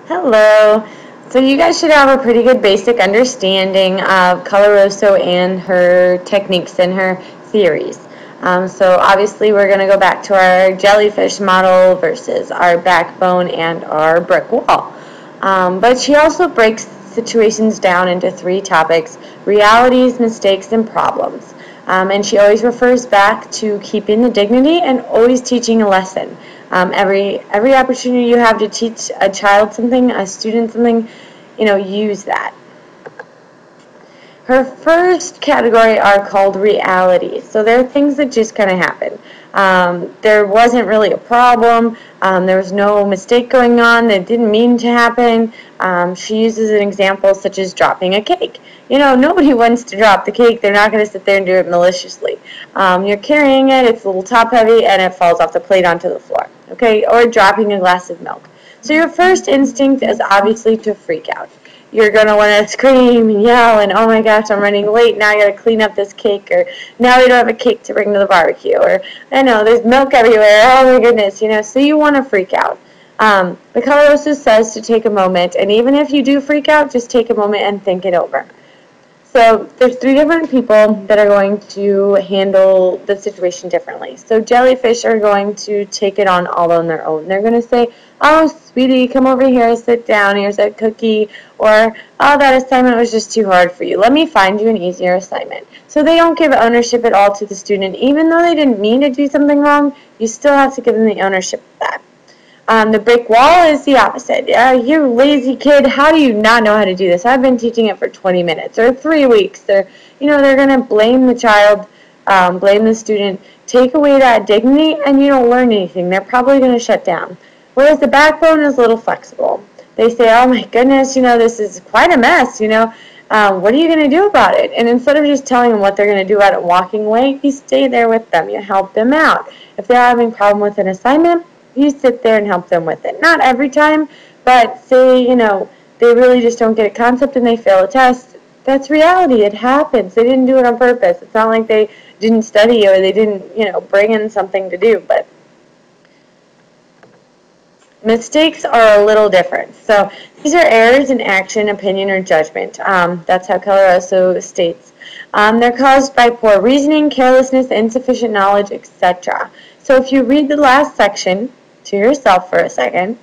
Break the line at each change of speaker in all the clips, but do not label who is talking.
Hello. So you guys should have a pretty good basic understanding of Coloroso and her techniques and her theories. So obviously we're going to go back to our jellyfish model versus our backbone and our brick wall. But she also breaks situations down into three topics: realities, mistakes, and problems. And she always refers back to keeping the dignity and always teaching a lesson. Every opportunity you have to teach a child something, a student something, use that. Her first category are called realities. So they're things that just kind of happen. There wasn't really a problem. There was no mistake going on that didn't mean to happen. She uses an example such as dropping a cake. Nobody wants to drop the cake. They're not going to sit there and do it maliciously. You're carrying it, it's a little top heavy, and it falls off the plate onto the floor. Okay, or dropping a glass of milk. So your first instinct is obviously to freak out. You're going to want to scream and yell and, oh my gosh, I'm running late, now I got to clean up this cake, or now we don't have a cake to bring to the barbecue, or I know, there's milk everywhere, oh my goodness, so you want to freak out. The Coloroso says to take a moment, and even if you do freak out, just take a moment and think it over. So there's three different people that are going to handle the situation differently. So jellyfish are going to take it on all on their own. They're going to say, oh, sweetie, come over here, sit down, here's a cookie, or, oh, that assignment was just too hard for you. Let me find you an easier assignment. So they don't give ownership at all to the student. Even though they didn't mean to do something wrong, you still have to give them the ownership of that. The brick wall is the opposite. You lazy kid, how do you not know how to do this? I've been teaching it for 20 minutes or 3 weeks. They're going to blame the child, blame the student, take away that dignity, and you don't learn anything. They're probably going to shut down. Whereas the backbone is a little flexible. They say, oh my goodness, this is quite a mess, what are you going to do about it? And instead of just telling them what they're going to do about it and walking away, you stay there with them. You help them out. If they're having a problem with an assignment, you sit there and help them with it. Not every time, but say, they really just don't get a concept and they fail a test. That's reality. It happens. They didn't do it on purpose. It's not like they didn't study or they didn't, bring in something to do. But mistakes are a little different. So these are errors in action, opinion, or judgment. That's how Coloroso states. They're caused by poor reasoning, carelessness, insufficient knowledge, etc. So if you read the last section to yourself for a second,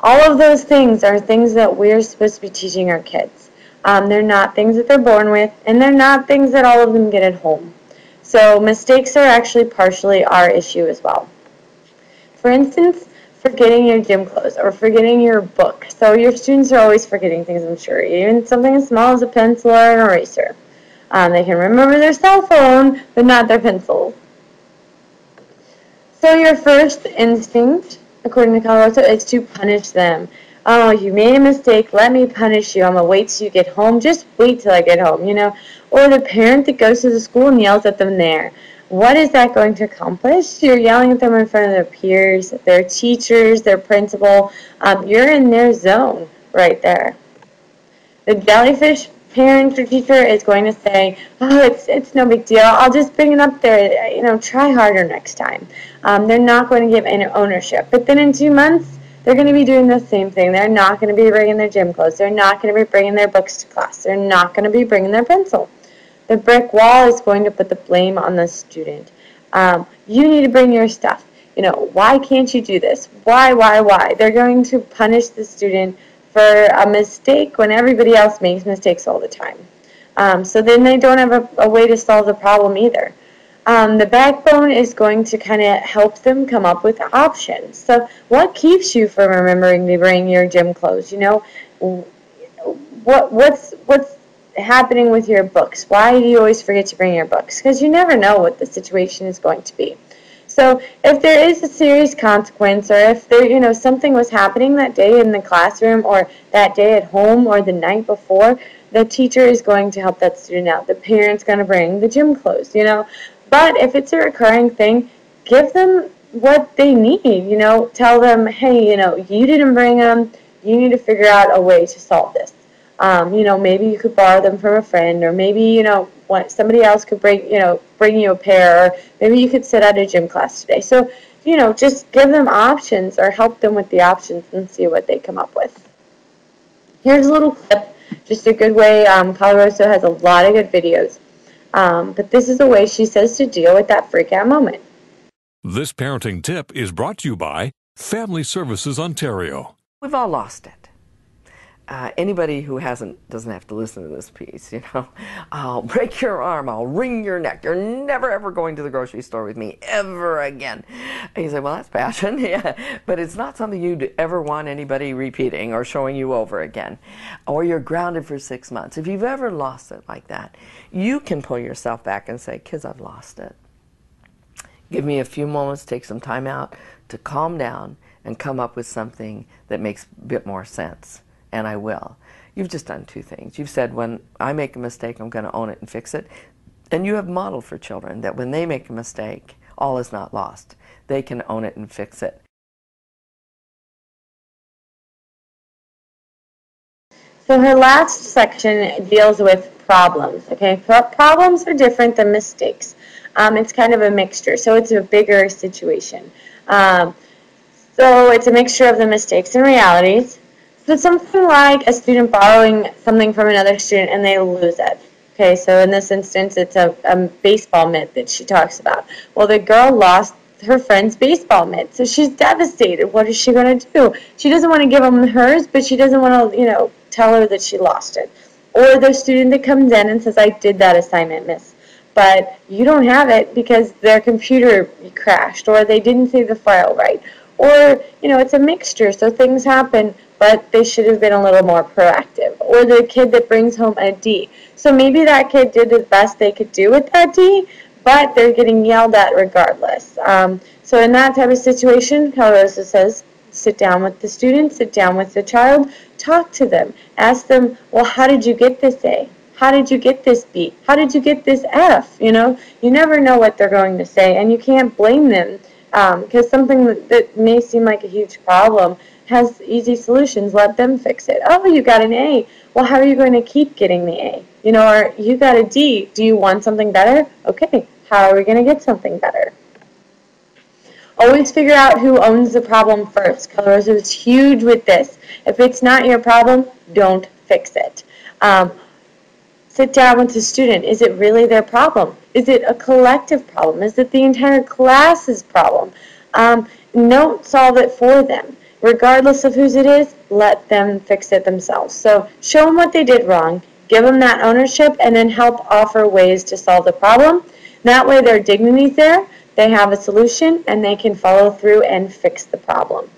all of those things are things that we're supposed to be teaching our kids. They're not things that they're born with, and they're not things that all of them get at home. So mistakes are actually partially our issue as well. For instance, forgetting your gym clothes or forgetting your book. So your students are always forgetting things, I'm sure, even something as small as a pencil or an eraser. They can remember their cell phone, but not their pencil. So your first instinct, according to Coloroso, is to punish them. Oh, you made a mistake, let me punish you. I'm going to wait till you get home. Just wait till I get home, Or the parent that goes to the school and yells at them there. What is that going to accomplish? You're yelling at them in front of their peers, their teachers, their principal. You're in their zone right there. The jellyfish parent or teacher is going to say, oh, it's no big deal. I'll just bring it up there. Try harder next time. They're not going to give any ownership. But then in 2 months, they're going to be doing the same thing. They're not going to be bringing their gym clothes. They're not going to be bringing their books to class. They're not going to be bringing their pencil. The brick wall is going to put the blame on the student. You need to bring your stuff. Why can't you do this? Why? They're going to punish the student for a mistake when everybody else makes mistakes all the time. So then they don't have a way to solve the problem either. The backbone is going to kind of help them come up with options. So what keeps you from remembering to bring your gym clothes? What's happening with your books? Why do you always forget to bring your books? Because you never know what the situation is going to be. So if there is a serious consequence, or if there, something was happening that day in the classroom, or that day at home, or the night before, the teacher is going to help that student out. The parent's going to bring the gym clothes, But if it's a recurring thing, give them what they need, Tell them, hey, you didn't bring them. You need to figure out a way to solve this. Maybe you could borrow them from a friend, or maybe, somebody else could bring you a pair, or maybe you could sit at a gym class today. So just give them options or help them with the options and see what they come up with. Here's a little clip, just a good way. Coloroso has a lot of good videos, but this is the way she says to deal with that freak out moment.
This parenting tip is brought to you by Family Services Ontario.
We've all lost it. Anybody who doesn't have to listen to this piece, I'll break your arm, I'll wring your neck, you're never ever going to the grocery store with me ever again. And you say, well, that's passion, yeah, but it's not something you'd ever want anybody repeating or showing you over again. Or you're grounded for 6 months. If you've ever lost it like that, you can pull yourself back and say, kids, I've lost it. Give me a few moments, take some time out to calm down and come up with something that makes a bit more sense. And I will. You've just done two things. You've said, when I make a mistake, I'm going to own it and fix it. And you have modeled for children that when they make a mistake, all is not lost. They can own it and fix it.
So her last section deals with problems. Okay, problems are different than mistakes. It's kind of a mixture, so it's a bigger situation. So it's a mixture of the mistakes and realities. So something like a student borrowing something from another student and they lose it. Okay, so in this instance, it's a baseball mitt that she talks about. Well, the girl lost her friend's baseball mitt, so she's devastated. What is she going to do? She doesn't want to give them hers, but she doesn't want to, tell her that she lost it. Or the student that comes in and says, I did that assignment, miss, but you don't have it because their computer crashed or they didn't save the file right. Or, it's a mixture, so things happen, but they should have been a little more proactive. Or the kid that brings home a D. So maybe that kid did the best they could do with that D, but they're getting yelled at regardless. So in that type of situation, Coloroso says, sit down with the student, sit down with the child, talk to them. Ask them, well, how did you get this A? How did you get this B? How did you get this F? You never know what they're going to say, and you can't blame them. Because something that may seem like a huge problem has easy solutions. Let them fix it. Oh, you got an A. Well, how are you going to keep getting the A? Or you got a D. Do you want something better? Okay, how are we going to get something better? Always figure out who owns the problem first. Coloroso is huge with this. If it's not your problem, don't fix it. Sit down with the student. Is it really their problem? Is it a collective problem? Is it the entire class's problem? Don't solve it for them. Regardless of whose it is, let them fix it themselves. So show them what they did wrong, give them that ownership, and then help offer ways to solve the problem. That way their dignity's there, they have a solution, and they can follow through and fix the problem.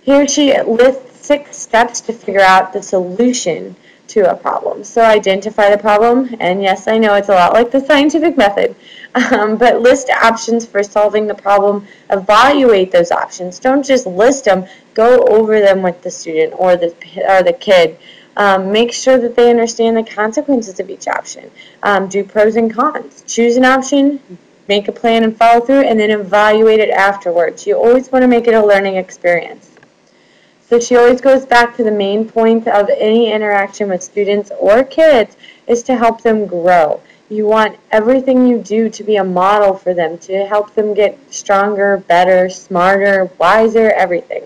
Here she lists 6 steps to figure out the solution to a problem. So identify the problem, and yes, I know it's a lot like the scientific method, but list options for solving the problem, evaluate those options. Don't just list them, go over them with the student or the kid. Make sure that they understand the consequences of each option. Do pros and cons. Choose an option, make a plan and follow through, and then evaluate it afterwards. You always want to make it a learning experience. So she always goes back to the main point of any interaction with students or kids is to help them grow. You want everything you do to be a model for them, to help them get stronger, better, smarter, wiser, everything.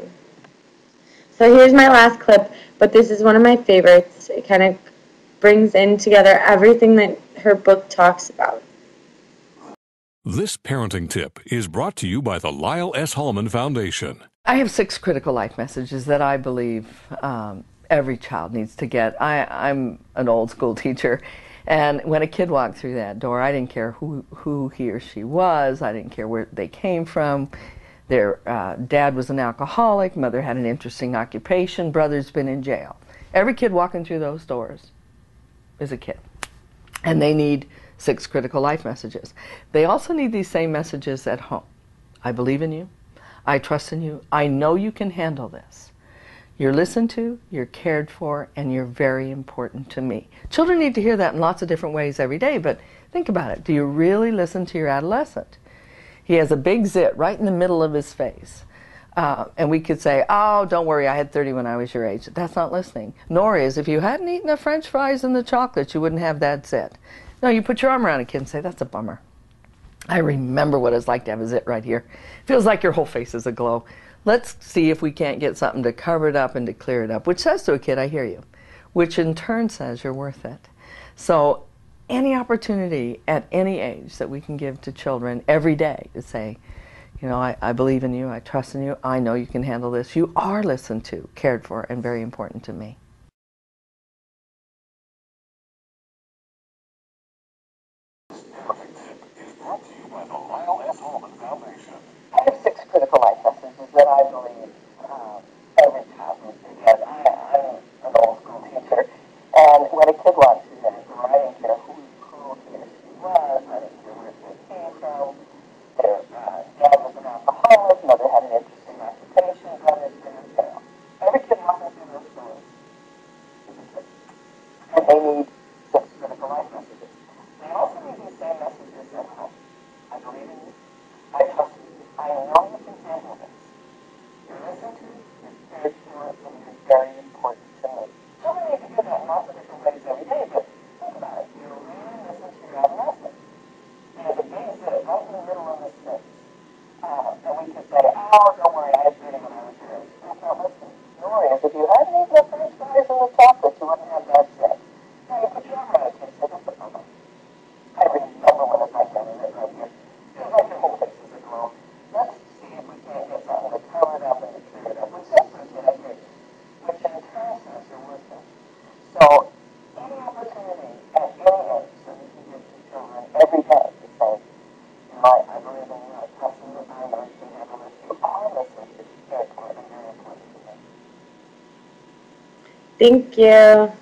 So here's my last clip, but this is one of my favorites. It kind of brings in together everything that her book talks about.
This parenting tip is brought to you by the Lyle S. Hallman Foundation.
I have 6 critical life messages that I believe every child needs to get. I'm an old school teacher, and when a kid walked through that door, I didn't care who he or she was. I didn't care where they came from. Their dad was an alcoholic, mother had an interesting occupation, brother's been in jail. Every kid walking through those doors is a kid, and they need 6 critical life messages. They also need these same messages at home. I believe in you. I trust in you. I know you can handle this. You're listened to, you're cared for, and you're very important to me. Children need to hear that in lots of different ways every day, but think about it. Do you really listen to your adolescent? He has a big zit right in the middle of his face. And we could say, oh, don't worry, I had 30 when I was your age. That's not listening. Nor is, if you hadn't eaten the French fries and the chocolate, you wouldn't have that zit. No, you put your arm around a kid and say, that's a bummer. I remember what it's like to have a zit right here. Feels like your whole face is aglow. Let's see if we can't get something to cover it up and to clear it up, which says to a kid, I hear you, which in turn says you're worth it. So any opportunity at any age that we can give to children every day to say, you know, I believe in you, I trust in you, I know you can handle this, you are listened to, cared for, and very important to me.
I have 6 critical life messages that I believe every child needs to get. I'm an old school teacher, and when a kid walks through that door, I didn't care who he or she was, I didn't care where they came from. Their dad was an alcoholic, mother had an interesting occupation, brothers didn't care. Every kid walking through those doors is a kid, and they need 6 critical life messages. They also need these same messages at home. I believe in you. I trust you. I know you can handle this. You're listened to, you're cared for, and you're very important to me. Children need to hear that in lots of different ways every day, but think about it. You're really listened to your adolescent. There's a big zit right in the middle of this space. And we can say, oh, don't worry, I had zitting when I was your age. That's not listening. No worries. If you hadn't eaten the french fries and the chocolate, you wouldn't have that zit. Now you put your arm around a kid and say, that's the problem. I remember when it's like that in it right here. Feels like your whole face is aglow. Let's see if we can't get something to cover it up and to clear it up. Which says to a kid, I hear you. Which in turn says you're worth it. So, any opportunity at any age that we can give to children every day to say, I believe in you, I trust in you, I know you can handle this. You are listening to, cared for, and very important to me.
Thank you.